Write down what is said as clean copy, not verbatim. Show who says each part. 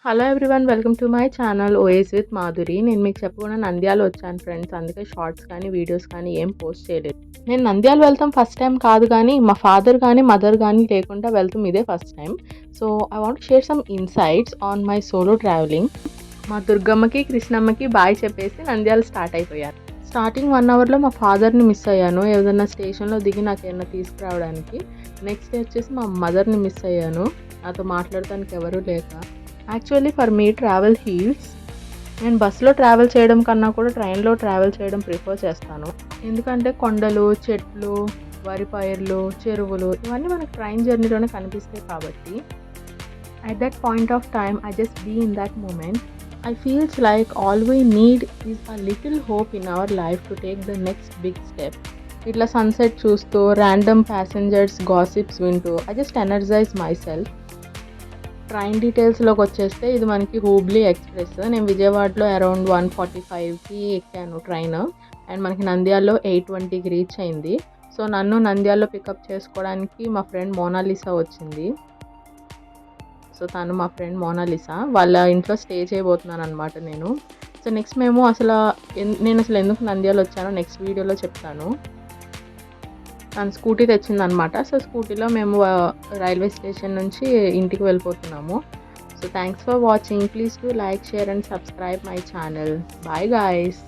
Speaker 1: Hello everyone, welcome to my channel OS with Madhuri. నేను మీకు చెప్పకుండా నంద్యాల వచ్చాను ఫ్రెండ్స్. అందుకే షార్ట్స్ కానీ వీడియోస్ కానీ ఏం పోస్ట్ చేయలేదు. నేను నంద్యాల వెళ్తాం ఫస్ట్ టైం కాదు, కానీ మా ఫాదర్ కానీ మదర్ కానీ లేకుండా వెళ్తాం ఇదే first time. So I want share some insights on my solo travelling. మా దుర్గమ్మకి కృష్ణమ్మకి బాయ్ చెప్పేసి నంద్యాల స్టార్ట్ అయిపోయారు. స్టార్టింగ్ 1 అవర్లో మా ఫాదర్ని మిస్ అయ్యాను, ఏదైనా స్టేషన్లో దిగి నాకు ఏమైనా తీసుకురావడానికి. నెక్స్ట్ డే వచ్చేసి మా మదర్ని మిస్ అయ్యాను, నాతో మాట్లాడటానికి ఎవరూ లేక. Actually for me travel heels, నేను బస్సులో ట్రావెల్ చేయడం కన్నా కూడా ట్రైన్లో ట్రావెల్ చేయడం ప్రిఫర్ చేస్తాను. ఎందుకంటే కొండలు, చెట్లు, వరి పైర్లు, చెరువులు ఇవన్నీ మనకు ట్రైన్ జర్నీలోనే కనిపిస్తాయి కాబట్టి at that point of time I just be in that moment. I feels like all we need is a little hope in our life to take the next big step. ఇట్లా sunset చూస్తూ random passengers gossips వింటూ I just energize myself. Train డీటెయిల్స్లోకి వచ్చేస్తే ఇది మనకి Hubli express. నేను విజయవాడలో around 1:45కి ఎక్కాను ట్రైన్, అండ్ మనకి నంద్యాలలో 8:20కి రీచ్ అయింది. సో నన్ను నంద్యాలలో పికప్ చేసుకోవడానికి మా ఫ్రెండ్ మోనాలిసా వచ్చింది. సో తను మా ఫ్రెండ్ మోనాలిసా, వాళ్ళ ఇంట్లో స్టే చేయబోతున్నాను అనమాట నేను. సో నెక్స్ట్ నేను అసలు ఎందుకు నంద్యాల వచ్చానో నెక్స్ట్ వీడియోలో చెప్తాను. తను స్కూటీ తెచ్చిందనమాట. సో స్కూటీలో మేము రైల్వే స్టేషన్ నుంచి ఇంటికి వెళ్ళిపోతున్నాము. So thanks for watching. Please do like, share and subscribe my channel. Bye guys.